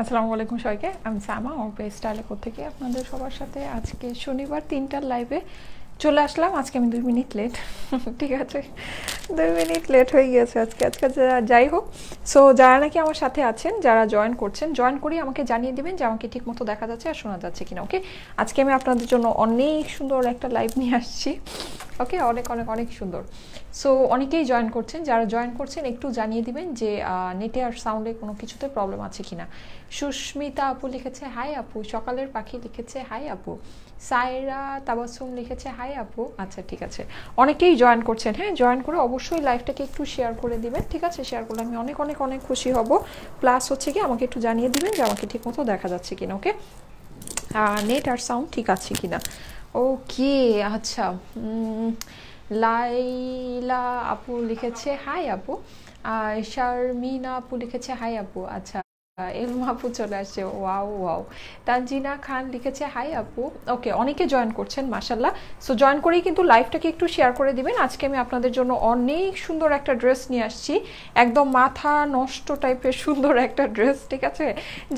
আসসালামু আলাইকুম সবাইকে, আমি সামা ওরপে স্টাইলে থেকে আপনাদের সবার সাথে আজকে শনিবার 3টার লাইভে চলে আসলাম। আজকে আমি 2 মিনিট লেট, ঠিক আছে 2 মিনিট লেট হয়ে গেছে আজকে যাই হোক। সো যারা নাকি আমার সাথে আছেন, যারা জয়েন করছেন, জয়েন করি আমাকে জানিয়ে দেবেন যে আমাকে ঠিক মতো দেখা যাচ্ছে আর শোনা যাচ্ছে কিনা। ওকে, আজকে আমি আপনাদের জন্য অনেক সুন্দর একটা লাইভ নিয়ে আসছি। ওকে, অনেক অনেক অনেক সুন্দর। সো অনেকেই জয়েন করছেন, যারা জয়েন করছেন একটু জানিয়ে দিবেন যে নেটে আর সাউন্ডে কোনো কিছুতে প্রবলেম আছে কিনা। সুস্মিতা আপু লিখেছে হাই আপু, সকালের পাখি লিখেছে হাই আপু, সায়রা তাবাসুম লিখেছে হাই আপু। আচ্ছা ঠিক আছে, অনেকেই জয়েন করছেন। হ্যাঁ, জয়েন করে অবশ্যই লাইভটাকে একটু শেয়ার করে দিবেন, ঠিক আছে? শেয়ার করলে আমি অনেক অনেক অনেক খুশি হব। প্লাস হচ্ছে কি আমাকে একটু জানিয়ে দিবেন যে আমাকে ঠিক মতো দেখা যাচ্ছে কিনা। ওকে, নেট আর সাউন্ড ঠিক আছে কিনা। ওকে আচ্ছা, লাইলা আপু লিখেছে হাই আপু, শারমিনা আপু লিখেছে হাই আপু। আচ্ছা, এলমা আপু চলে আসছে, ওয়াও ওয়াও। তানজিনা খান লিখেছে হাই আপু। ওকে, অনেকে জয়েন করছেন মাশাল্লাহ। সো জয়েন করেই কিন্তু লাইভটাকে একটু শেয়ার করে দিবেন। আজকে আমি আপনাদের জন্য অনেক সুন্দর একটা ড্রেস নিয়ে আসছি, একদম মাথা নষ্ট টাইপের সুন্দর একটা ড্রেস, ঠিক আছে?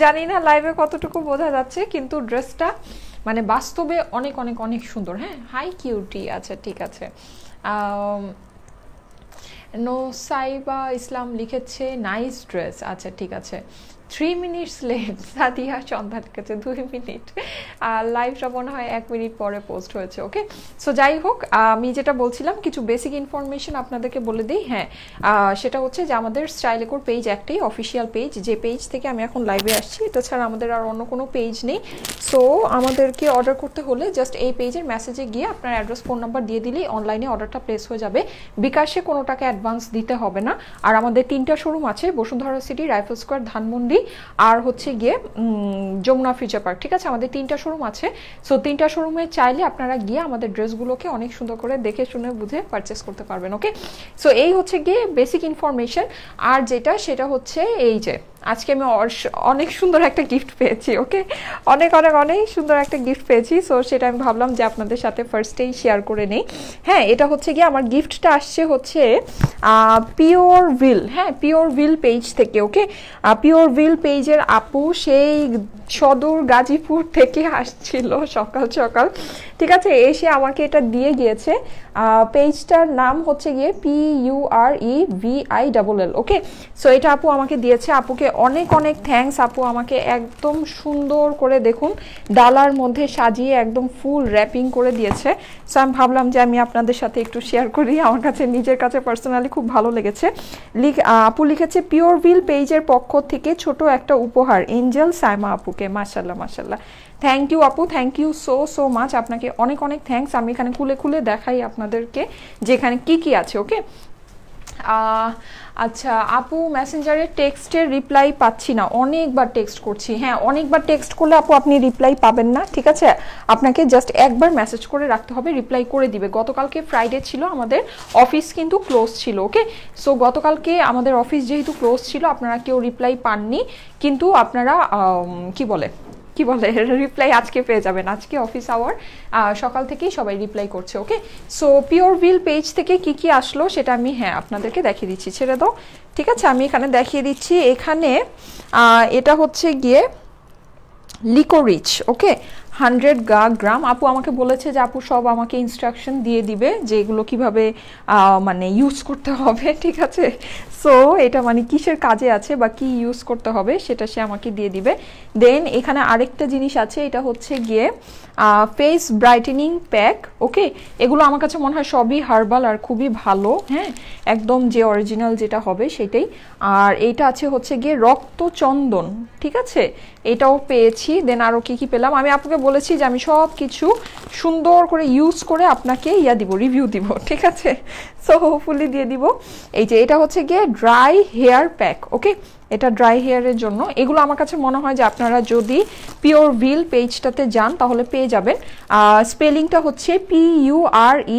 জানি না লাইভে কতটুকু বোঝা যাচ্ছে, কিন্তু ড্রেসটা মানে বাস্তবে অনেক অনেক অনেক সুন্দর। হ্যাঁ, হাই কিউটি। আচ্ছা ঠিক আছে, নোসাইবা ইসলাম লিখেছে নাইস ড্রেস। আচ্ছা ঠিক আছে, 3 মিনিটস লেট। সাদিয়া সন্ধ্যা লিখেছে 2 মিনিট। লাইভটা মনে হয় 1 মিনিট পরে পোস্ট হয়েছে। ওকে, সো যাই হোক, আমি যেটা বলছিলাম কিছু বেসিক ইনফরমেশন আপনাদেরকে বলে দিই। হ্যাঁ, সেটা হচ্ছে যে আমাদের স্টাইলেকোর পেজ একটাই অফিসিয়াল পেজ, যে পেজ থেকে আমি এখন লাইভে আসছি। এটা ছাড়া আমাদের আর অন্য কোনো পেজ নেই। সো আমাদেরকে অর্ডার করতে হলে জাস্ট এই পেজের মেসেজে গিয়ে আপনার অ্যাড্রেস ফোন নাম্বার দিয়ে দিলেই অনলাইনে অর্ডারটা প্লেস হয়ে যাবে। বিকাশে কোনো টাকা অ্যাডভান্স দিতে হবে না। আর আমাদের 3টা শোরুম আছে, Bashundhara City, Rifle Square, Dhanmondi, আর হচ্ছে গিয়ে যমুনা ফিউচার পার্ক, ঠিক আছে? আমাদের 3টা শোরুম আছে। সো 3টা শোরুমে চাইলে আপনারা গিয়ে আমাদের ড্রেসগুলোকে অনেক সুন্দর করে দেখে শুনে বুঝে পারচেস করতে পারবেন। ওকে, সো এই হচ্ছে গিয়ে বেসিক ইনফরমেশন। আর সেটা হচ্ছে এই যে আজকে আমি অনেক সুন্দর একটা গিফট পেয়েছি। ওকে, অনেক অনেক অনেক সুন্দর একটা গিফট পেয়েছি। সো সেটা আমি ভাবলাম যে আপনাদের সাথে ফার্স্টেই শেয়ার করে নেই। হ্যাঁ, এটা হচ্ছে গিয়ে আমার গিফটটা আসছে হচ্ছে পিওর উইল। হ্যাঁ, পিওর উইল পেজ থেকে। ওকে, পিওর উইল পেজের আপু সেই সদর গাজীপুর থেকে আসছিল সকাল সকাল, ঠিক আছে? এসে আমাকে এটা দিয়ে গিয়েছে। পেজটার নাম হচ্ছে গিয়ে PUREVILL। ওকে, সো এটা আপু আমাকে দিয়েছে। আপুকে অনেক অনেক থ্যাঙ্কস। আপু আমাকে একদম সুন্দর করে দেখুন ডালার মধ্যে সাজিয়ে একদম ফুল র্যাপিং করে দিয়েছে। সো আমি ভাবলাম যে আমি আপনাদের সাথে একটু শেয়ার করি, আমার কাছে নিজের কাছে পার্সোনালি খুব ভালো লেগেছে। আপু লিখেছে পিওর উইল পেজের পক্ষ থেকে ছোট একটা উপহার এঞ্জেল সাইমা আপুকে। মাশাল্লাহ মাশাল্লাহ, থ্যাংক ইউ আপু, thank you so so much. আপনাকে অনেক অনেক থ্যাঙ্কস। আমি এখানে খুলে খুলে দেখাই আপনাদেরকে যে এখানে কি কি আছে। ওকে, আচ্ছা আপু, মেসেঞ্জারে টেক্সটের রিপ্লাই পাচ্ছি না, অনেকবার টেক্সট করছি। হ্যাঁ, অনেকবার টেক্সট করলে আপু আপনি রিপ্লাই পাবেন না, ঠিক আছে? আপনাকে জাস্ট একবার মেসেজ করে রাখতে হবে, রিপ্লাই করে দিবে। গতকালকে ফ্রাইডে ছিল, আমাদের অফিস কিন্তু ক্লোজ ছিল। ওকে, সো গতকালকে আমাদের অফিস যেহেতু ক্লোজ ছিল, আপনারা কেউ রিপ্লাই পাননি, কিন্তু আপনারা কি বলে রিপ্লাই আজকে পেয়ে যাবেন। আজকে অফিস আওয়ার, সকাল থেকেই সবাই রিপ্লাই করছে। ওকে, সো পিওর উইল পেজ থেকে কি কি আসলো সেটা আমি আপনাদেরকে দেখিয়ে দিচ্ছি। ছেড়ে দাও, ঠিক আছে? আমি এখানে দেখিয়ে দিচ্ছি। এখানে এটা হচ্ছে গিয়ে লিকোরিচ। ওকে, 100 গ্রাম। আপু আমাকে বলেছে যে আপু সব আমাকে ইনস্ট্রাকশন দিয়ে দিবে যে এগুলো কীভাবে মানে ইউজ করতে হবে, ঠিক আছে? সো এটা মানে কিসের কাজে আছে বা কি ইউজ করতে হবে সেটা সে আমাকে দিয়ে দিবে। দেন এখানে আরেকটা জিনিস আছে, এটা হচ্ছে গিয়ে ফেস ব্রাইটেনিং প্যাক। ওকে, এগুলো আমার কাছে মনে হয় সবই হার্বাল আর খুবই ভালো। হ্যাঁ, একদম যে অরিজিনাল যেটা হবে সেটাই। আর এইটা আছে হচ্ছে গিয়ে রক্তচন্দন, ঠিক আছে? এটাও পেয়েছি। দেন আরও কি কি পেলাম, আমি আপনাকে বলেছি যে আমি সব কিছু সুন্দর করে ইউজ করে আপনাকে দিব, রিভিউ দিব, ঠিক আছে? সো হোপফুলি দিয়ে দিব। এই যে এটা হচ্ছে গিয়ে ড্রাই হেয়ার প্যাক। ওকে, এটা ড্রাই হেয়ারের জন্য। এগুলো আমার কাছে মনে হয় যে আপনারা যদি পিওর উইল পেজটাতে যান তাহলে পেয়ে যাবেন। স্পেলিংটা হচ্ছে PUREVILL।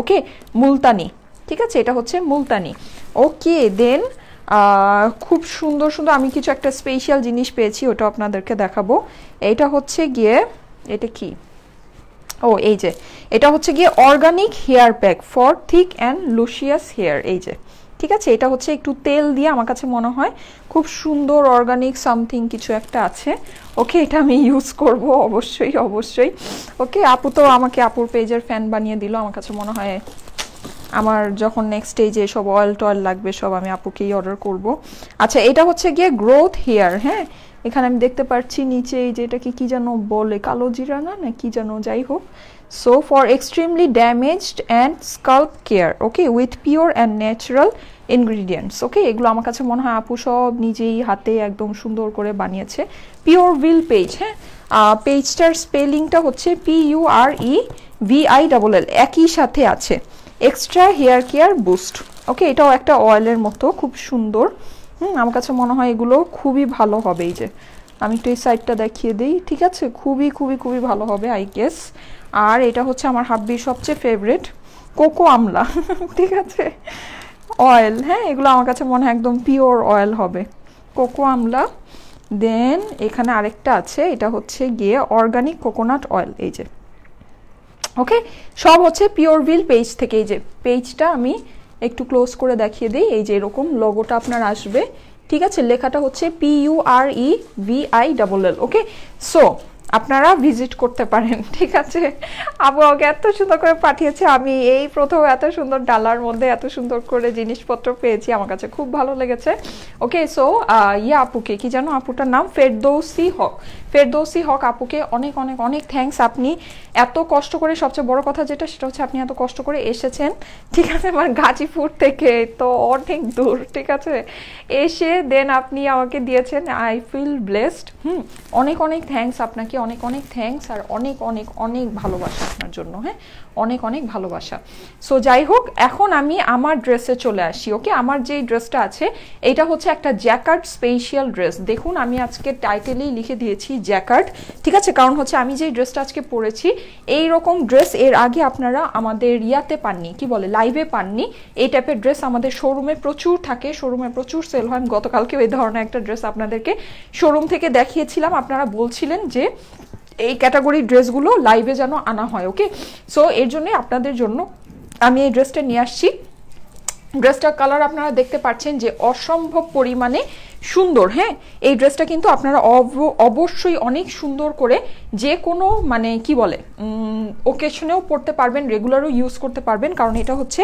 ওকে, মুলতানি, ঠিক আছে? এটা হচ্ছে মুলতানি। ওকে, দেন খুব সুন্দর সুন্দর আমি কিছু একটা স্পেশাল জিনিস পেয়েছি, ওটা আপনাদেরকে দেখাবো। এটা হচ্ছে গিয়ে, এটা কি, ও এই যে এটা হচ্ছে গিয়ে organic hair pack for thick and luscious hair. এই যে ঠিক আছে, এটা হচ্ছে একটু তেল দিয়ে আমার কাছে মনে হয় খুব সুন্দর অর্গানিক সামথিং কিছু একটা আছে। ওকে, এটা আমি ইউজ করব অবশ্যই অবশ্যই। ওকে, আপু তো আমাকে আপুর পেজের ফ্যান বানিয়ে দিল। আমার কাছে মনে হয় আমার যখন নেক্সট স্টেজে সব অয়েল টয়েল লাগবে সব আমি আপুকেই অর্ডার করব। আচ্ছা, এটা হচ্ছে গিয়ে গ্রোথ হেয়ার। হ্যাঁ, এখানে আমি দেখতে পাচ্ছি নিচে এই যে এটাকে কি যেন বলে, কালো জিরা না কি যেন, যাই হোক। So for extremely damaged and scalp care, okay, with pure and natural ingredients. Okay, এগুলো আমার কাছে মনে হয় আপু সব নিজেই হাতে একদম সুন্দর করে বানিয়েছে। Pure will page. হ্যাঁ, পেজটার স্পেলিংটা হচ্ছে PUREVILL, একই সাথে আছে এক্সট্রা হেয়ার কেয়ার বুস্ট। ওকে, এটাও একটা অয়েলের মতো, খুব সুন্দর। আমার কাছে মনে হয় এগুলো খুবই ভালো হবে। এই যে আমি একটু এই সাইডটা দেখিয়ে দিই, ঠিক আছে, খুবই খুবই খুবই ভালো হবে আই গেস। আর এটা হচ্ছে আমার হাব্বির সবচেয়ে ফেভারিট কোকো আমলা ঠিক আছে, অয়েল। হ্যাঁ, এগুলো আমার কাছে মনে হয় একদম পিওর অয়েল হবে, কোকো আমলা। দেন এখানে আরেকটা আছে, এটা হচ্ছে গিয়ে অর্গানিক কোকোনাট অয়েল। এই যে ওকে, সব হচ্ছে পিওর উইল পেজ থেকে। এই যে পেজটা আমি একটু ক্লোজ করে দেখিয়ে দিই, এই যে এরকম লোগোটা আপনার আসবে, ঠিক আছে, লেখাটা হচ্ছে PUREVILL। ওকে, সো আপনারা ভিজিট করতে পারেন, ঠিক আছে। আপু ওকে এত সুন্দর করে পাঠিয়েছে, আমি এই প্রথম এত সুন্দর ডালার মধ্যে এত সুন্দর করে জিনিসপত্র পেয়েছি, আমার কাছে খুব ভালো লেগেছে। ওকে, সো আপুকে কি জানো, আপুটার নাম ফেরদৌসি হক। ফেরদৌসি হক আপুকে অনেক অনেক অনেক থ্যাঙ্কস। আপনি এত কষ্ট করে, সবচেয়ে বড় কথা যেটা সেটা হচ্ছে আপনি এত কষ্ট করে এসেছেন, ঠিক আছে, আমার গাজীপুর থেকে তো অনেক দূর, ঠিক আছে, এসে দেন আপনি আমাকে দিয়েছেন। I feel blessed. অনেক অনেক থ্যাঙ্কস আপনাকে, অনেক অনেক থ্যাঙ্কস, আর অনেক অনেক অনেক ভালোবাসা আপনার জন্য। হ্যাঁ, অনেক অনেক ভালোবাসা। সো যাই হোক, এখন আমি আমার ড্রেসে চলে আসি। ওকে, আমার যে ড্রেসটা আছে এটা হচ্ছে একটা জ্যাকার্ড স্পেশাল ড্রেস। দেখুন আমি আজকে টাইটেলেই লিখে দিয়েছি জ্যাকার্ড, ঠিক আছে, কারণ হচ্ছে আমি যে ড্রেসটা আজকে পরেছি এই রকম ড্রেস এর আগে আপনারা আমাদের ইয়াতে পাননি, কি বলে, লাইভে পাননি। এই টাইপের ড্রেস আমাদের শোরুমে প্রচুর থাকে, শোরুমে প্রচুর সেল হয়। গতকালকে এই ধরনের একটা ড্রেস আপনাদেরকে শোরুম থেকে দেখিয়েছিলাম, আপনারা বলছিলেন যে এই ক্যাটাগরির ড্রেসগুলো লাইভে যেন আনা হয়। ওকে, সো এর জন্য আপনাদের জন্য আমি এই ড্রেসটা নিয়ে আসছি। ড্রেসটার কালার আপনারা দেখতে পাচ্ছেন যে অসম্ভব পরিমাণে সুন্দর। হ্যাঁ, এই ড্রেসটা কিন্তু আপনারা অবশ্যই অনেক সুন্দর করে যে কোনো মানে কি বলে ওকেশনেও পরতে পারবেন, রেগুলারও ইউজ করতে পারবেন, কারণ এটা হচ্ছে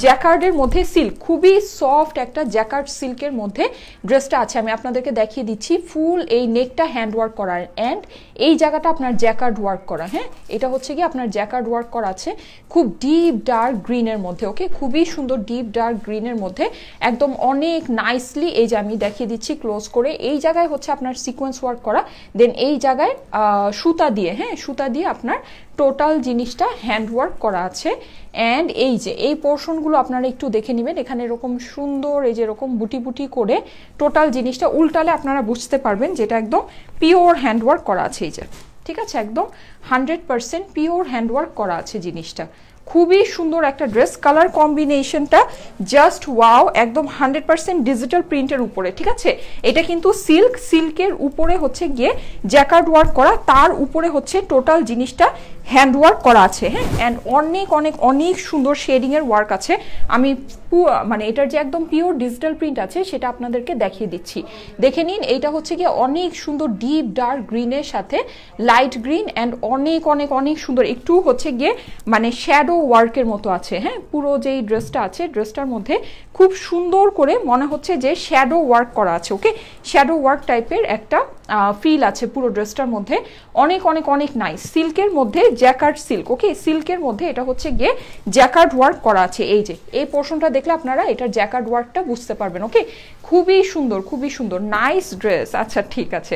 জ্যাকার্ডের মধ্যে সিল্ক, খুবই সফট একটা জ্যাকার্ড সিল্কের মধ্যে ড্রেসটা আছে। আমি আপনাদেরকে দেখিয়ে দিচ্ছি, ফুল এই নেকটা হ্যান্ড ওয়ার্ক করা অ্যান্ড এই জায়গাটা আপনার জ্যাকার্ড ওয়ার্ক করা। হ্যাঁ, এটা হচ্ছে কি আপনার জ্যাকার্ড ওয়ার্ক করা আছে খুব ডিপ ডার্ক গ্রিনের মধ্যে। ওকে, খুবই সুন্দর ডিপ ডার্ক গ্রিনের মধ্যে একদম অনেক নাইসলি, এই যে আমি দেখিয়ে দিচ্ছি ক্লোজ করে, এই জায়গায় হচ্ছে আপনার সিকোয়েন্স ওয়ার্ক করা, দেন এই জায়গায় সুতা দিয়ে, হ্যাঁ, সুতা দিয়ে আপনার টোটাল জিনিসটা হ্যান্ড ওয়ার্ক করা আছে। অ্যান্ড এই যে এই পোর্শনগুলো আপনারা একটু দেখে নেবেন, এখানে এরকম সুন্দর এই যে এরকম বুটি বুটি করে টোটাল জিনিসটা উল্টালে আপনারা বুঝতে পারবেন যেটা একদম পিওর হ্যান্ড ওয়ার্ক করা আছে। এই যে, ঠিক আছে, একদম 100% পিওর হ্যান্ড ওয়ার্ক করা আছে জিনিসটা। খুবই সুন্দর একটা ড্রেস, কালার কম্বিনেশনটা জাস্ট ওয়াও, একদম 100% ডিজিটাল প্রিন্টের উপরে, ঠিক আছে। এটা কিন্তু সিল্কের উপরে হচ্ছে গিয়ে জ্যাকার্ড ওয়ার্ক করা, তার উপরে হচ্ছে টোটাল জিনিসটা হ্যান্ড ওয়ার্ক করা আছে। হ্যাঁ, অ্যান্ড অনেক অনেক অনেক সুন্দর শেডিং এর ওয়ার্ক আছে। আমি মানে এটার যে একদম পিওর ডিজিটাল প্রিন্ট আছে সেটা আপনাদেরকে দেখিয়ে দিচ্ছি, দেখে নিন। এইটা হচ্ছে গিয়ে অনেক সুন্দর ডিপ ডার্ক গ্রিনের সাথে লাইট গ্রিন, অ্যান্ড অনেক অনেক অনেক সুন্দর একটু হচ্ছে গিয়ে মানে শ্যাডো ওয়ার্কের মতো আছে। হ্যাঁ, পুরো যেই ড্রেসটা আছে ড্রেসটার মধ্যে খুব সুন্দর করে মনে হচ্ছে যে শ্যাডো ওয়ার্ক করা আছে। ওকে, শ্যাডো ওয়ার্ক টাইপের একটা ফিল আছে পুরো ড্রেসটার মধ্যে, অনেক অনেক অনেক নাইস। সিল্কের মধ্যে জ্যাকার্ড সিল্ক। ওকে, সিল্কের মধ্যে এটা হচ্ছে গিয়ে জ্যাকার্ড ওয়ার্ক করা আছে। এই যে এই পোর্শনটা দেখলে আপনারা এটার জ্যাকার্ড ওয়ার্কটা বুঝতে পারবেন। ওকে, খুবই সুন্দর, খুবই সুন্দর, নাইস ড্রেস। আচ্ছা, ঠিক আছে,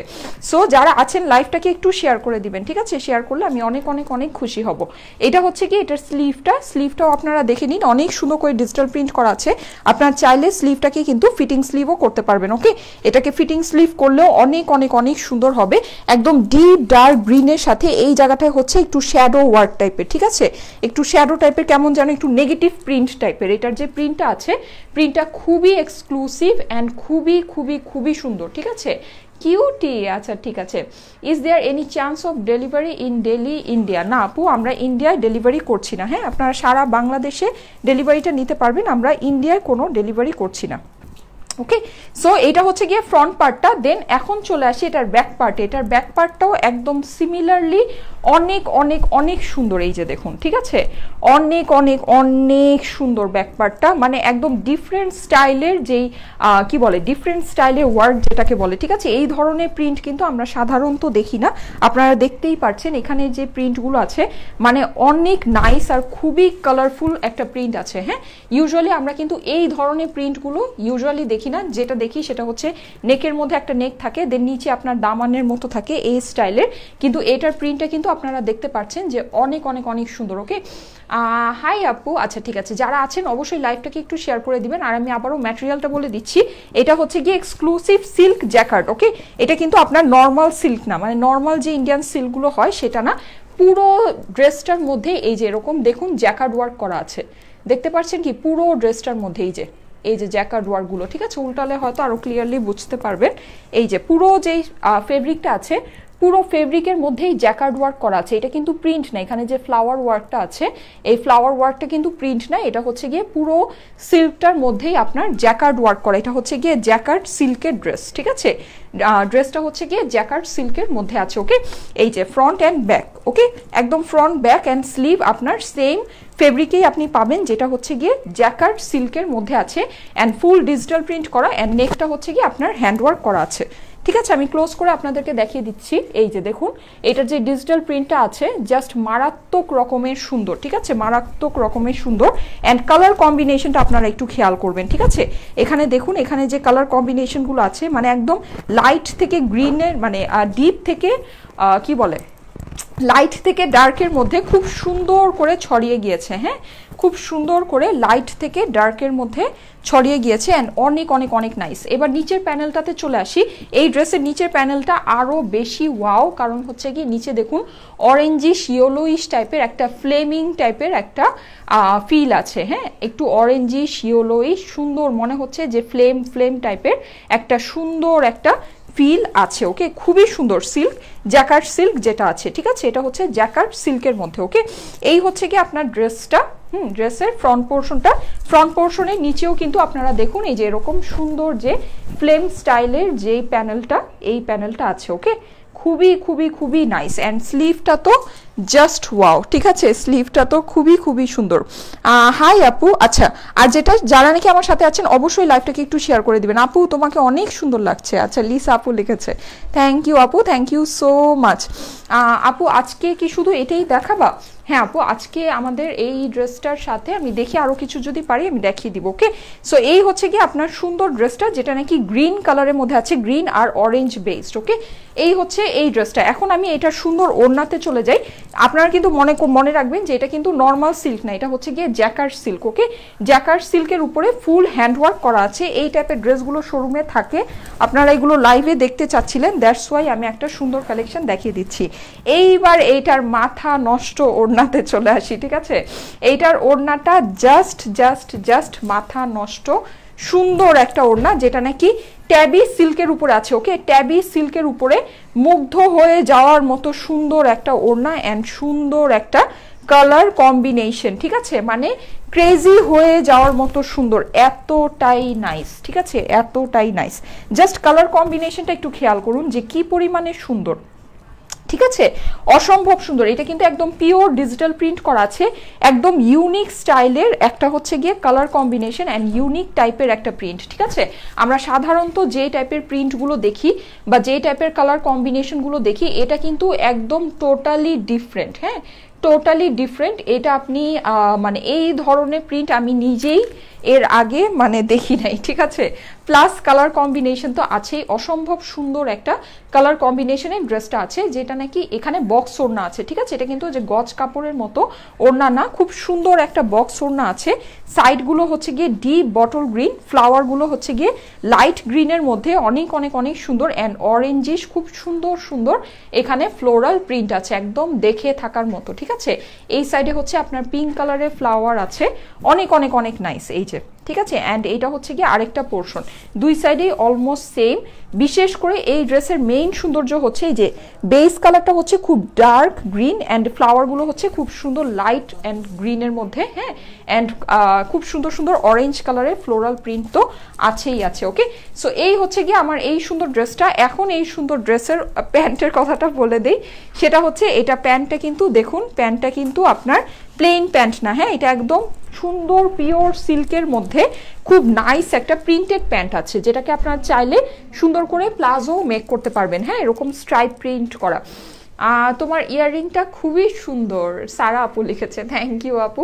সো যারা আছেন লাইভটাকে একটু শেয়ার করে দিবেন, ঠিক আছে, শেয়ার করলে আমি অনেক অনেক অনেক খুশি হব। এটা হচ্ছে কি এটার স্লিভটাও আপনারা দেখে নিন, অনেক সুন্দর করে ডিজিটাল প্রিন্ট করা আছে। আপনারা চাইলে স্লিভটাকে কিন্তু ফিটিং স্লিভও করতে পারবেন। ওকে, এটাকে ফিটিং স্লিভ করলেও অনেক অনেক অনেক সুন্দর হবে, একদম ডিপ ডার্ক গ্রিনের সাথে এই জায়গাটায় হচ্ছে একটু শ্যাডো ওয়ার্ক টাইপের, ঠিক আছে, একটু শ্যাডো টাইপের, কেমন যেন একটু নেগেটিভ প্রিন্ট টাইপের। এটার যে প্রিন্টটা আছে, প্রিন্টটা খুবই এক্সক্লুসিভ অ্যান্ড খুবই খুবই খুবই সুন্দর, ঠিক আছে, কিউটি। আচ্ছা ঠিক আছে, is there any chance of delivery in Delhi India? না আপু, আমরা ইন্ডিয়ায় ডেলিভারি করছি না। হ্যাঁ, আপনারা সারা বাংলাদেশে ডেলিভারিটা নিতে পারবেন, আমরা ইন্ডিয়ায় কোনো ডেলিভারি করছি না। ওকে, সো এটা হচ্ছে গিয়ে ফ্রন্ট পার্টটা। দেন এখন চলে আসি এটার ব্যাক পার্টে। এটার ব্যাক পার্টটাও একদম সিমিলারলি অনেক অনেক অনেক সুন্দর, এই যে দেখুন, ঠিক আছে, অনেক অনেক অনেক সুন্দর ব্যাক পার্টটা, মানে একদম ডিফারেন্ট স্টাইলের, যেই কি বলে ডিফারেন্ট স্টাইলের ওয়ার্ক যেটাকে বলে, ঠিক আছে। এই ধরনের প্রিন্ট কিন্তু আমরা সাধারণত দেখি না, আপনারা দেখতেই পাচ্ছেন এখানে যে প্রিন্টগুলো আছে, মানে অনেক নাইস আর খুবই কালারফুল একটা প্রিন্ট আছে। হ্যাঁ, ইউজুয়ালি আমরা কিন্তু এই ধরনের প্রিন্টগুলো ইউজুয়ালি দেখি না, যেটা দেখি সেটা হচ্ছে নেকের মধ্যে একটা নেক থাকে, দেন নিচে আপনার দামানের মতো থাকে এই স্টাইলের, কিন্তু এটার প্রিন্টটা কিন্তু আপনারা দেখতে পাচ্ছেন যে অনেক অনেক অনেক সুন্দর। ওকে, হাই আপু, আচ্ছা ঠিক আছে, যারা আছেন অবশ্যই লাইভটাকে একটু শেয়ার করে দিবেন। আর আমি আবারও ম্যাটেরিয়ালটা বলে দিচ্ছি, এটা হচ্ছে গিয়ে এক্সক্লুসিভ সিল্ক জ্যাকার্ড। ওকে, এটা কিন্তু আপনার নর্মাল সিল্ক না, মানে নর্মাল যে ইন্ডিয়ান সিল্কগুলো হয় সেটা না, পুরো ড্রেসটার মধ্যে এই যে এরকম দেখুন জ্যাকার্ড ওয়ার্ক করা আছে, দেখতে পাচ্ছেন কি পুরো ড্রেসটার মধ্যে এই যে জ্যাকার্ড ওয়ার্কগুলো, ঠিক আছে, উল্টালে হয়তো আরো ক্লিয়ারলি বুঝতে পারবেন। এই যে পুরো যেই ফেব্রিকটা আছে, পুরো ফেব্রিকের মধ্যেই জ্যাকার্ড ওয়ার্ক করা আছে, এটা কিন্তু প্রিন্ট না। এখানে যে ফ্লাওয়ার ওয়ার্কটা আছে, এই ফ্লাওয়ার ওয়ার্কটা কিন্তু প্রিন্ট না, এটা হচ্ছে গিয়ে পুরো সিল্কটার মধ্যেই আপনার জ্যাকার্ড ওয়ার্ক করা। এটা হচ্ছে গিয়ে জ্যাকার্ড সিল্কের ড্রেস, ঠিক আছে, ড্রেসটা হচ্ছে গিয়ে জ্যাকার্ড সিল্কের মধ্যে আছে। ওকে, এই যে ফ্রন্ট অ্যান্ড ব্যাক, ওকে, একদম ফ্রন্ট ব্যাক অ্যান্ড স্লিভ আপনার সেম ফেব্রিকেই আপনি পাবেন, যেটা হচ্ছে গিয়ে জ্যাকার্ড সিল্কের মধ্যে আছে অ্যান্ড ফুল ডিজিটাল প্রিন্ট করা, অ্যান্ড নেকটা হচ্ছে গিয়ে আপনার হ্যান্ডওয়ার্ক করা আছে। ঠিক আছে, আমি ক্লোজ করে আপনাদেরকে দেখিয়ে দিচ্ছি। এই যে দেখুন, এটার যে ডিজিটাল প্রিন্টটা আছে জাস্ট মারাত্মক রকমের সুন্দর, ঠিক আছে, মারাত্মক রকমের সুন্দর। অ্যান্ড কালার কম্বিনেশনটা আপনারা একটু খেয়াল করবেন, ঠিক আছে। এখানে দেখুন, এখানে যে কালার কম্বিনেশনগুলো আছে, মানে একদম লাইট থেকে গ্রিনের, মানে ডিপ থেকে কি বলে লাইট থেকে ডার্কের মধ্যে খুব সুন্দর করে ছড়িয়ে গিয়েছে। হ্যাঁ, খুব সুন্দর করে লাইট থেকে ডার্কের মধ্যে ছড়িয়ে গিয়েছে অ্যান্ড অনেক অনেক অনেক নাইস। এবার নিচের প্যানেলটাতে চলে আসি। এই ড্রেসের নিচের প্যানেলটা আরও বেশি ওয়াও, কারণ হচ্ছে কি নিচে দেখুন অরেঞ্জিশ ইয়েলোইশ টাইপের একটা ফ্লেমিং টাইপের একটা ফিল আছে। হ্যাঁ, একটু অরেঞ্জিশ ইয়েলোইশ সুন্দর মনে হচ্ছে যে ফ্লেম টাইপের একটা সুন্দর একটা ফিল আছে। ওকে, খুবই সুন্দর সিল্ক, জ্যাকার্ড সিল্ক যেটা আছে, ঠিক আছে, এটা হচ্ছে জ্যাকার্ড সিল্কের মধ্যে। ওকে, এই হচ্ছে কি আপনার ড্রেসটা, ড্রেসের ফ্রন্ট পোর্শনটা। ফ্রন্ট পোর্শনের নিচেও কিন্তু আপনারা দেখুন এই যে এরকম সুন্দর যে ফ্লেম স্টাইলের যে প্যানেলটা, এই প্যানেলটা আছে। ওকে, খুবই খুবই খুবই নাইস। অ্যান্ড স্লিভটা তো জাস্ট ওয়াও, ঠিক আছে, স্লিভটা তো খুবই খুবই সুন্দর। হাই আপু, আচ্ছা, আর যেটা যারা নাকি আমার সাথে আছেন অবশ্যই লাইভটাকে একটু শেয়ার করে দিবেন। আপু তোমাকে অনেক সুন্দর লাগছে, আচ্ছা লিসা আপু লিখেছে, থ্যাংক ইউ আপু, থ্যাংক ইউ সো মাচ। আপু আজকে কি শুধু এটাই দেখাবা? হ্যাঁ আপু, আজকে আমাদের এই ড্রেসটার সাথে আমি দেখি আরো কিছু যদি পারি আমি দেখিয়ে দিব। ওকে, সো এই হচ্ছে কি আপনার সুন্দর ড্রেসটা, যেটা নাকি গ্রিন কালারের মধ্যে আছে, গ্রিন আর অরেঞ্জ বেসড। ওকে, এই হচ্ছে এই ড্রেসটা। এখন আমি এটা সুন্দর ওড়নাতে চলে যাই। আপনারা কিন্তু মনে রাখবেন যে এটা কিন্তু নর্মাল সিল্ক না, এটা হচ্ছে গিয়ে জ্যাকার্ড সিল্ক। ওকে, জ্যাকার্ড সিল্কের উপরে ফুল হ্যান্ডওয়ার্ক করা আছে। এই টাইপের ড্রেসগুলো শোরুমে থাকে, আপনারা এগুলো লাইভে দেখতে চাচ্ছিলেন, দ্যাটস ওয়াই আমি একটা সুন্দর কালেকশন দেখিয়ে দিচ্ছি। এইবার এইটার মাথা নষ্ট ওড়নাতে চলে আসি, ঠিক আছে। এইটার ওড়নাটা জাস্ট মাথা নষ্ট সুন্দর একটা ওড়না, যেটা নাকি ট্যাবি সিল্কের উপরে আছে। ওকে, ট্যাবি সিল্কের উপরে মুগ্ধ হয়ে যাওয়ার মতো সুন্দর একটা ওড়না অ্যান্ড সুন্দর একটা কালার কম্বিনেশন, ঠিক আছে, মানে ক্রেজি হয়ে যাওয়ার মতো সুন্দর, এতটাই নাইস, ঠিক আছে, এতটাই নাইস। জাস্ট কালার কম্বিনেশনটা একটু খেয়াল করুন যে কি পরিমাণে সুন্দর, ঠিক আছে, অসম্ভব সুন্দর। এটা কিন্তু একদম পিওর ডিজিটাল প্রিন্ট করা আছে, একদম ইউনিক স্টাইলের একটা হচ্ছে গিয়ে কালার কম্বিনেশন অ্যান্ড ইউনিক টাইপের একটা প্রিন্ট, ঠিক আছে। আমরা সাধারণত যে টাইপের প্রিন্টগুলো দেখি বা যে টাইপের কালার কম্বিনেশনগুলো দেখি, এটা কিন্তু একদম টোটালি ডিফারেন্ট। হ্যাঁ, টোটালি ডিফারেন্ট। এটা আপনি মানে এই ধরনের প্রিন্ট আমি নিজেই এর আগে মানে দেখি নাই, ঠিক আছে। প্লাস কালার কম্বিনেশন তো আছেই, অসম্ভব সুন্দর একটা কালার কম্বিনেশনের ড্রেসটা আছে, যেটা নাকি এখানে বক্স ওড়না আছে, ঠিক আছে। এটা কিন্তু যে গজ কাপড়ের মতো ওড়না না, খুব সুন্দর একটা বক্স ওড়না আছে। সাইডগুলো হচ্ছে গিয়ে ডিপ বটল গ্রিন, ফ্লাওয়ারগুলো হচ্ছে গিয়ে লাইট গ্রিনের মধ্যে অনেক অনেক অনেক সুন্দর অ্যান্ড অরেঞ্জিশ, খুব সুন্দর সুন্দর এখানে ফ্লোরাল প্রিন্ট আছে, একদম দেখে থাকার মতো, ঠিক আছে। এই সাইডে হচ্ছে আপনার পিঙ্ক কালারের ফ্লাওয়ার আছে, অনেক অনেক অনেক নাইস, এই যে, ঠিক আছে। অ্যান্ড এইটা হচ্ছে গিয়ে আরেকটা পোর্শন, দুই সাইডেই অলমোস্ট সেম। বিশেষ করে এই ড্রেসের মেইন সৌন্দর্য হচ্ছে এই যে বেস কালারটা হচ্ছে খুব ডার্ক গ্রিন অ্যান্ড ফ্লাওয়ারগুলো হচ্ছে খুব সুন্দর লাইট অ্যান্ড গ্রিনের মধ্যে, হ্যাঁ। অ্যান্ড খুব সুন্দর সুন্দর অরেঞ্জ কালারের ফ্লোরাল প্রিন্ট তো আছেই আছে, ওকে। সো এই হচ্ছে গিয়ে আমার এই সুন্দর ড্রেসটা। এখন এই সুন্দর ড্রেসের প্যান্টের কথাটা বলে দেই, সেটা হচ্ছে এটা প্যান্টটা কিন্তু দেখুন, প্যান্টটা কিন্তু আপনার প্লেন প্যান্ট না, হ্যাঁ, এটা একদম সুন্দর পিওর সিল্কের মধ্যে খুব নাইস একটা প্রিন্টেড প্যান্ট আছে, যেটাকে আপনারা চাইলে সুন্দর করে প্লাজো মেক করতে পারবেন, হ্যাঁ, এরকম স্ট্রাইপ প্রিন্ট করা। তোমার ইয়াররিংটা খুবই সুন্দর, সারা আপু লিখেছে, থ্যাংক ইউ আপু।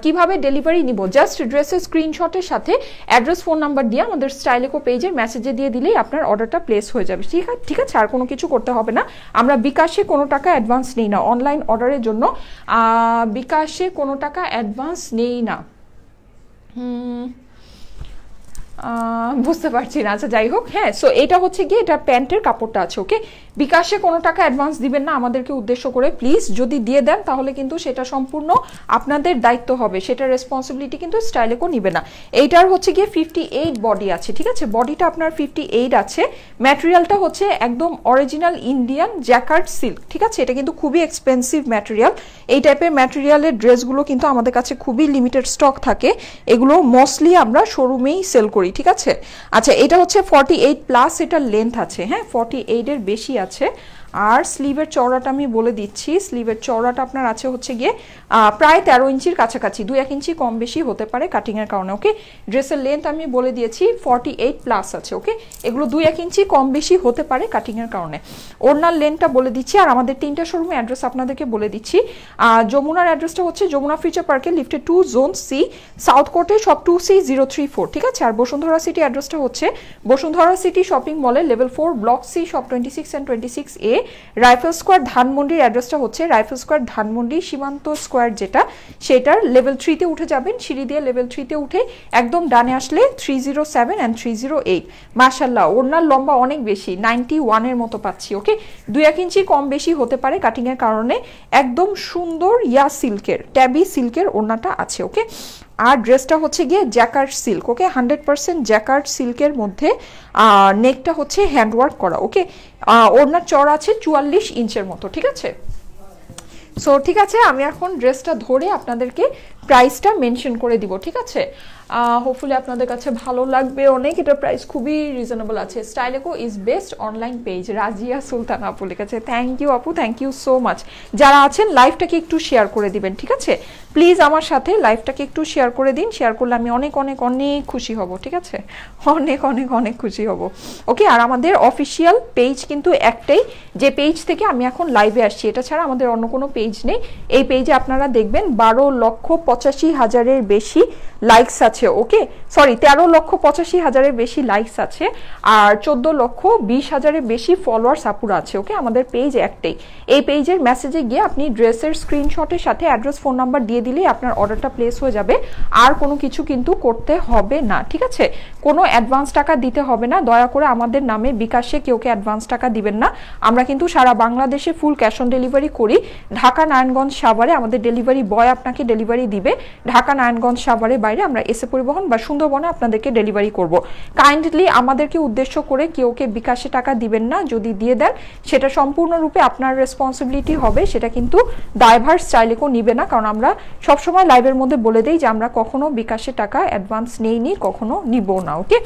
কিভাবে ডেলিভারি নিব? জাস্ট ড্রেসের স্ক্রিনশটের সাথে অ্যাড্রেস ফোন নাম্বার দিয়ে আমাদের স্টাইলেকো পেজের মেসেজে দিয়ে দিলেই আপনার অর্ডারটা প্লেস হয়ে যাবে, ঠিক আছে। আর কোনো কিছু করতে হবে না, আমরা বিকাশে কোনো টাকা অ্যাডভান্স নেই না অনলাইন অর্ডারের জন্য, বিকাশে কোনো টাকা অ্যাডভান্স নেই না। বুঝতে পারছি না, আচ্ছা যাই হোক, হ্যাঁ। সো এটা হচ্ছে গিয়ে এটা প্যান্টের কাপড়টা আছে, ওকে। বিকাশে কোনো টাকা অ্যাডভান্স দিবেন না আমাদেরকে উদ্দেশ্য করে, প্লিজ। যদি দিয়ে দেন তাহলে কিন্তু সেটা সম্পূর্ণ আপনাদের দায়িত্ব হবে, সেটা রেসপন্সিবিলিটি কিন্তু স্টাইলেকো নিবে না। এইটার হচ্ছে গিয়ে 58 বডি আছে, ঠিক আছে। বডিটা আপনার 58 আছে। ম্যাটেরিয়ালটা হচ্ছে একদম অরিজিনাল ইন্ডিয়ান জ্যাকার্ড সিল্ক, ঠিক আছে। এটা কিন্তু খুবই এক্সপেন্সিভ ম্যাটেরিয়াল। এই টাইপের ম্যাটেরিয়ালের ড্রেসগুলো কিন্তু আমাদের কাছে খুবই লিমিটেড স্টক থাকে, এগুলো মোস্টলি আমরা শোরুমেই সেল করি, ঠিক আছে। আচ্ছা, এটা হচ্ছে 48 প্লাস, এটা লেন্থ আছে, হ্যাঁ, 48 এর বেশি আছে। আর স্লিভের চওড়াটা আমি বলে দিচ্ছি, স্লিভের চওড়াটা আপনার আছে হচ্ছে গিয়ে প্রায় 13 ইঞ্চির কাছাকাছি, 2-1 ইঞ্চি কম বেশি হতে পারে কাটিংয়ের কারণে, ওকে। ড্রেসের লেন্থ আমি বলে দিয়েছি 48 প্লাস আছে, ওকে। এগুলো 2-1 ইঞ্চি কম বেশি হতে পারে কাটিংয়ের কারণে। ওড়নার লেন্থটা বলে দিচ্ছি, আর আমাদের 3টা শোরুমে অ্যাড্রেস আপনাদেরকে বলে দিচ্ছি। যমুনার অ্যাড্রেসটা হচ্ছে যমুনা ফিউচার পার্কে লিফটে 2 জোন সি, সাউথ কোর্টে শপ 2C034, ঠিক আছে। আর বসুন্ধরা সিটি অ্যাড্রেসটা হচ্ছে বসুন্ধরা সিটি শপিং মলের level 4 block C shop 26 and 26A। Rifle Square ধানমন্ডির অ্যাড্রেসটা হচ্ছে রাইফেল স্কোয়ার ধানমন্ডি সীমান্ত স্কোয়ার, যেটা সেটার লেভেল 3-তে উঠে যাবেন, সিঁড়ি দিয়ে লেভেল 3-তে উঠে একদম ডানে আসলে 307 and 308। মাশাআল্লাহ, ওড়নার লম্বা অনেক বেশি, 91 এর মতো পাচ্ছি, ওকে। 2-1 ইঞ্চি কম বেশি হতে পারে কাটিংয়ের কারণে। একদম সুন্দর ইয়া সিল্কের, ট্যাবি সিল্কের ওড়নাটা আছে, ওকে। আর ড্রেসটা হচ্ছে গিয়ে জ্যাকার্ড সিল্ক, ওকে, 100% জ্যাকার্ড সিল্কের মধ্যে। নেকটা হচ্ছে হ্যান্ডওয়ার্ক করা, ওকে। ওড়নার চড় আছে 44 ইঞ্চের মতো, ঠিক আছে। সো ঠিক আছে, আমি এখন ড্রেসটা ধরে আপনাদেরকে প্রাইসটা মেনশন করে দিব, ঠিক আছে। হোপফুলি আপনাদের কাছে ভালো লাগবে অনেক, এটার প্রাইস খুবই রিজনেবল আছে। Styleco is best online page, Razia Sultan আপু লিখেছে, থ্যাংক ইউ আপু, থ্যাংক ইউ সো মাচ। যারা আছেন লাইভটাকে একটু শেয়ার করে দিবেন, ঠিক আছে। প্লিজ আমার সাথে লাইভটাকে একটু শেয়ার করে দিন, শেয়ার করলে আমি অনেক অনেক অনেক খুশি হব, ঠিক আছে, অনেক অনেক অনেক খুশি হব, ওকে। আর আমাদের অফিসিয়াল পেজ কিন্তু একটাই, যে পেজ থেকে আমি এখন লাইভে আসছি, এটা ছাড়া আমাদের অন্য কোনো পেজ নেই। এই পেজে আপনারা দেখবেন 12,85,000-এর বেশি লাইকস আছে, ওকে, সরি 13,85,000-এর বেশি লাইকস আছে, আর 14,20,000-এর বেশি ফলোয়ার্স আপুরা আছে, ওকে। আমাদের পেজ একটাই। এই পেজের মেসেজে গিয়ে আপনি ড্রেসের স্ক্রিনশটের সাথে অ্যাড্রেস ফোন নাম্বার দিয়ে দিলেই আপনার অর্ডারটা প্লেস হয়ে যাবে, আর কোনো কিছু কিন্তু করতে হবে না, ঠিক আছে। কোনো অ্যাডভান্স টাকা দিতে হবে না, দয়া করে আমাদের নামে বিকাশে কেউকে অ্যাডভান্স টাকা দিবেন না। আমরা কিন্তু সারা বাংলাদেশে ফুল ক্যাশ অন ডেলিভারি করি। ঢাকা নারায়ণগঞ্জ সাভারে আমাদের ডেলিভারি বয় আপনাকে ডেলিভারি দিবে, ঢাকা নারায়ণগঞ্জ সাভারের বাইরে আমরা এসে পরিবহন বা সুন্দরবনে আপনাদেরকে ডেলিভারি করব। কাইন্ডলি আমাদেরকে উদ্দেশ্য করে কেউকে বিকাশে টাকা দিবেন না, যদি দিয়ে দেন সেটা সম্পূর্ণরূপে আপনার রেসপন্সিবিলিটি হবে, সেটা কিন্তু দায়ভার স্টাইলেকো নিবে না, কারণ আমরা সবসময় লাইভের মধ্যে বলে দেই যে আমরা কখনো বিকাশে টাকা অ্যাডভান্স নেইনি, কখনো নিব না, ওকে।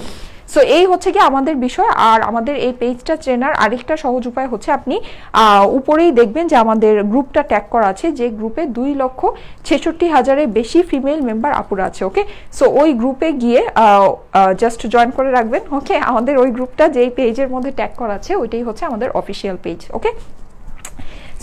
সো এই হচ্ছে কি আমাদের বিষয়। আর আমাদের এই পেজটা চেনার আরেকটা সহজ উপায় হচ্ছে, আপনি উপরেই দেখবেন যে আমাদের গ্রুপটা ট্যাগ করা আছে, যে গ্রুপে 2,66,000-এর বেশি ফিমেল মেম্বার আপুরা আছে, ওকে। সো ওই গ্রুপে গিয়ে জাস্ট জয়েন করে রাখবেন, ওকে। আমাদের ওই গ্রুপটা যেই পেজের মধ্যে ট্যাগ করা আছে ওইটাই হচ্ছে আমাদের অফিসিয়াল পেজ, ওকে।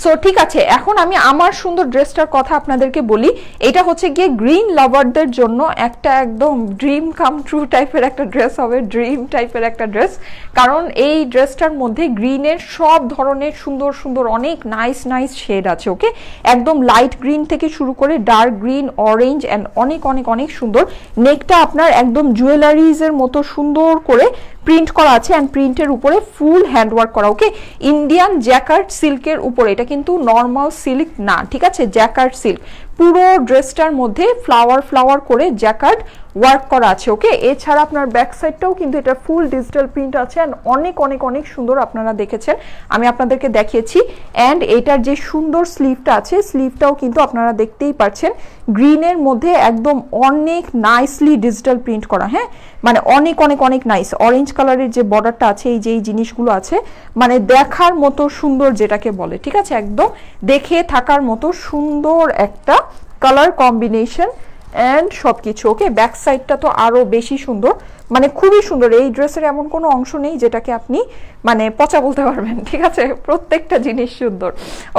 সো ঠিক আছে, এখন আমি আমার সুন্দর ড্রেসটার কথা আপনাদেরকে বলি। এটা হচ্ছে গিয়ে গ্রিন লাভারদের জন্য একটা একদম ড্রিম কাম ট্রু টাইপের একটা ড্রেস হবে, ড্রিম টাইপের একটা ড্রেস। কারণ এই ড্রেসটার মধ্যে গ্রিনের সব ধরনের সুন্দর সুন্দর অনেক নাইস নাইস শেড আছে। ওকে, একদম লাইট গ্রিন থেকে শুরু করে ডার্ক গ্রিন, অরেঞ্জ অ্যান্ড অনেক অনেক অনেক সুন্দর। নেকটা আপনার একদম জুয়েলারিজের মতো সুন্দর করে প্রিন্ট করা আছে, অ্যান্ড প্রিন্টের উপরে ফুল হ্যান্ডওয়ার্ক করা। ওকে, ইন্ডিয়ান জ্যাকার্ড সিল্কের উপরে, এটা কিন্তু নর্মাল সিল্ক না, ঠিক আছে, জ্যাকার্ড সিল্ক। পুরো ড্রেসটার মধ্যে ফ্লাওয়ার ফ্লাওয়ার করে জ্যাকার্ড ওয়ার্ক করা আছে। ওকে, এছাড়া আপনার ব্যাক সাইডটাও কিন্তু এটা ফুল ডিজিটাল প্রিন্ট আছে, অ্যান্ড অনেক অনেক অনেক সুন্দর। আপনারা দেখেছেন, আমি আপনাদেরকে দেখিয়েছি। অ্যান্ড এটার যে সুন্দর স্লিভটা আছে, স্লিভটাও কিন্তু আপনারা দেখতেই পাচ্ছেন গ্রিনের মধ্যে একদম অনেক নাইসলি ডিজিটাল প্রিন্ট করা। হ্যাঁ, মানে অনেক অনেক অনেক নাইস। অরেঞ্জ কালারের যে বর্ডারটা আছে, এই যে এই জিনিসগুলো আছে, মানে দেখার মতো সুন্দর যেটাকে বলে, ঠিক আছে, একদম দেখে থাকার মতো সুন্দর একটা কালার কম্বিনেশন অ্যান্ড সবকিছু। ওকে, ব্যাক সাইডটা তো আরো বেশি সুন্দর, মানে খুবই সুন্দর। এই ড্রেসের এমন কোনো অংশ নেই যেটাকে আপনি মানে পচা বলতে পারবেন, ঠিক আছে, প্রত্যেকটা জিনিস সুন্দর।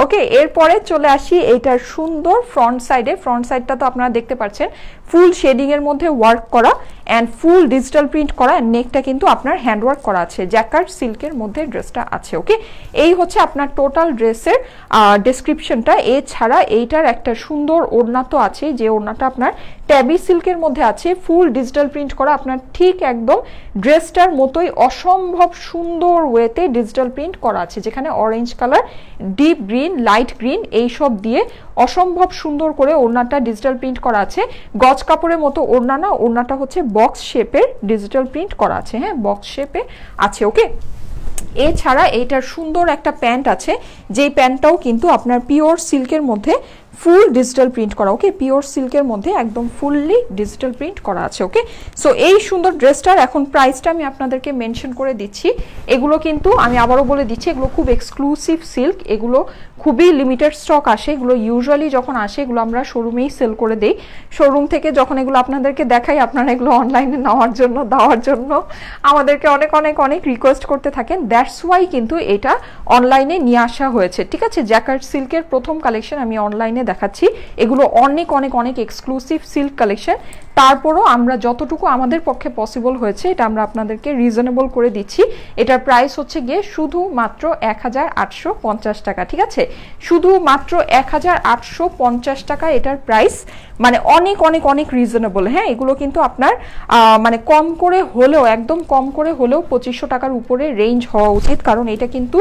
ওকে, এরপরে চলে আসি এইটার সুন্দর ফ্রন্ট সাইডে। ফ্রন্ট সাইডটা তো আপনারা দেখতে পাচ্ছেন ফুল শেডিং এর মধ্যে ওয়ার্ক করা অ্যান্ড ফুল ডিজিটাল প্রিন্ট করা। নেকটা কিন্তু আপনার হ্যান্ড ওয়ার্ক করা আছে, জ্যাকার্ড সিল্কের মধ্যে ড্রেসটা আছে। ওকে, এই হচ্ছে আপনার টোটাল ড্রেসের ডেসক্রিপশনটা। এছাড়া এইটার একটা সুন্দর ওড়না তো আছে, যে ওড়নাটা আপনার ট্যাবি সিল্কের মধ্যে আছে, ফুল ডিজিটাল প্রিন্ট করা, আপনার ঠিক একদম ড্রেসটার মতোই অসম্ভব সুন্দর ওয়েতে ডিজিটাল প্রিন্ট করা আছে, যেখানে orange colour, deep green, light green এইসব দিয়ে অসম্ভব সুন্দর করে ওড়নাটা ডিজিটাল প্রিন্ট করা আছে। গজ কাপড়ের মতো ওড়না না, ওড়নাটা হচ্ছে বক্স শেপের ডিজিটাল প্রিন্ট করা আছে। হ্যাঁ, বক্স শেপে আছে। ওকে, এছাড়া এইটার সুন্দর একটা প্যান্ট আছে, যেই প্যান্টটাও কিন্তু আপনার পিওর সিল্কের মধ্যে ফুল ডিজিটাল প্রিন্ট করা। ওকে, পিওর সিল্কের মধ্যে একদম ফুললি ডিজিটাল প্রিন্ট করা আছে। ওকে, সো এই সুন্দর ড্রেসটার এখন প্রাইসটা আমি আপনাদেরকে মেনশন করে দিচ্ছি। এগুলো কিন্তু আমি আবারও বলে দিচ্ছি, এগুলো খুব এক্সক্লুসিভ সিল্ক, এগুলো খুবই লিমিটেড স্টক আসে। এগুলো ইউজুয়ালি যখন আসে এগুলো আমরা শোরুমেই সেল করে দিই। শোরুম থেকে যখন এগুলো আপনাদেরকে দেখাই, আপনারা এগুলো অনলাইনে নেওয়ার জন্য, দেওয়ার জন্য আমাদেরকে অনেক অনেক অনেক রিকোয়েস্ট করতে থাকেন। দ্যাটস ওয়াই কিন্তু এটা অনলাইনে নিয়ে আসা হয়েছে, ঠিক আছে। জ্যাকার্ড সিল্কের প্রথম কালেকশন আমি অনলাইনে দেখাচ্ছি। এগুলো অনেক অনেক অনেক এক্সক্লুসিভ সিল্ক কালেকশন। তারপরও আমরা যতটুকু আমাদের পক্ষে পসিবল হয়েছে এটা আমরা আপনাদেরকে রিজনেবল করে দিচ্ছি। এটার প্রাইস হচ্ছে গিয়ে শুধুমাত্র 1850 টাকা, ঠিক আছে, শুধুমাত্র 1850 টাকা এটার প্রাইস, মানে অনেক অনেক অনেক রিজনেবল। হ্যাঁ, এগুলো কিন্তু আপনার মানে কম করে হলেও, একদম কম করে হলেও 2500 টাকার উপরে রেঞ্জ হওয়া উচিত। কারণ এটা কিন্তু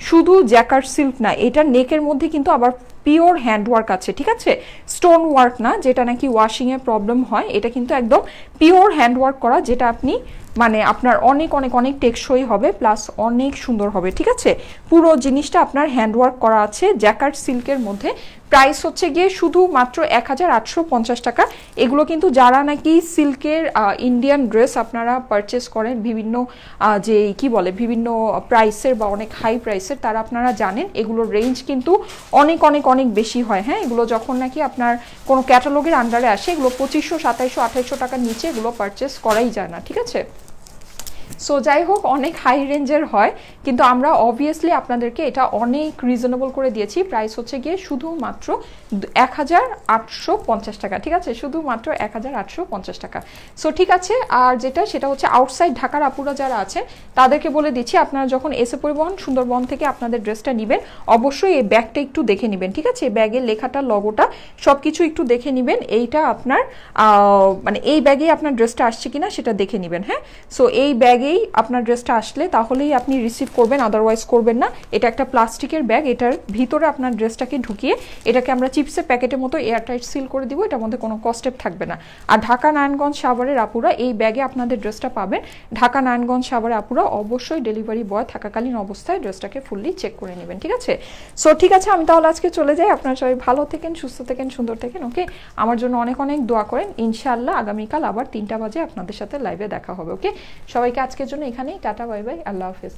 শুধু জ্যাকার্ড সিল্ক না, এটার নেকের মধ্যে কিন্তু আবার পিওর হ্যান্ডওয়ার্ক আছে, ঠিক আছে, স্টোন ওয়ার্ক না, যেটা নাকি ওয়াশিংয়ে প্রবলেম হয়। এটা কিন্তু একদম পিওর হ্যান্ডওয়ার্ক করা, যেটা আপনি মানে আপনার অনেক অনেক অনেক টেকসই হবে, প্লাস অনেক সুন্দর হবে, ঠিক আছে। পুরো জিনিসটা আপনার হ্যান্ডওয়ার্ক করা আছে জ্যাকার্ড সিল্কের মধ্যে। প্রাইস হচ্ছে গিয়ে শুধুমাত্র 1850 টাকা। এগুলো কিন্তু যারা নাকি সিল্কের ইন্ডিয়ান ড্রেস আপনারা পারচেস করেন বিভিন্ন যে কি বলে বিভিন্ন প্রাইসের বা অনেক হাই প্রাইসের, তারা আপনারা জানেন এগুলোর রেঞ্জ কিন্তু অনেক অনেক অনেক বেশি হয়। হ্যাঁ, এগুলো যখন নাকি আপনার কোনো ক্যাটালগের আন্ডারে আসে, এগুলো 2500, 2700, 2800 টাকার নিচে এগুলো পারচেস করাই যায় না, ঠিক আছে। সো যাই হোক, অনেক হাই রেঞ্জের হয়, কিন্তু আমরা অবভিয়াসলি আপনাদেরকে এটা অনেক রিজনেবল করে দিয়েছি। প্রাইস হচ্ছে গিয়ে শুধুমাত্র 1850 টাকা, ঠিক আছে, শুধুমাত্র 1850 টাকা। সো ঠিক আছে, আর সেটা হচ্ছে আউটসাইড ঢাকার আপুরা যারা আছেন তাদেরকে বলে দিচ্ছি, আপনারা যখন এসে পরিবহন সুন্দরবন থেকে আপনাদের ড্রেসটা নেবেন, অবশ্যই এই ব্যাগটা একটু দেখে নেবেন, ঠিক আছে, ব্যাগের লেখাটা, লগোটা সবকিছু একটু দেখে নেবেন। এইটা আপনার মানে এই ব্যাগেই আপনার ড্রেসটা আসছে কিনা সেটা দেখে নেবেন। হ্যাঁ, সো এই ব্যাগেই আপনার ড্রেসটা আসলে তাহলেই আপনি রিসিভ করবেন, আদারওয়াইজ করবেন না। এটা একটা প্লাস্টিকের ব্যাগ, এটার ভিতরে আপনার ড্রেসটাকে ঢুকিয়ে এটাকে আমরা চিপসের প্যাকেটের মতো এয়ারটাইট সিল করে দিব, এটার মধ্যে কোনো কস্টেপ থাকবে না। আর ঢাকা নারায়ণগঞ্জ সাভারের আপুরা এই ব্যাগে আপনাদের ড্রেসটা পাবেন। ঢাকা নারায়ণগঞ্জ সাভারের আপুরা অবশ্যই ডেলিভারি বয় থাকাকালীন অবস্থায় ড্রেসটাকে ফুললি চেক করে নেবেন, ঠিক আছে। সো ঠিক আছে, আমি তাহলে আজকে চলে যাই। আপনারা সবাই ভালো থাকেন, সুস্থ থাকেন, সুন্দর থাকেন। ওকে, আমার জন্য অনেক অনেক দোয়া করেন। ইনশাআল্লাহ আগামীকাল আবার 3টা বাজে আপনাদের সাথে লাইভে দেখা হবে। ওকে, সবাইকে আজকের জন্য এখানেই টাটা, বাই বাই, আল্লাহ হাফেজ।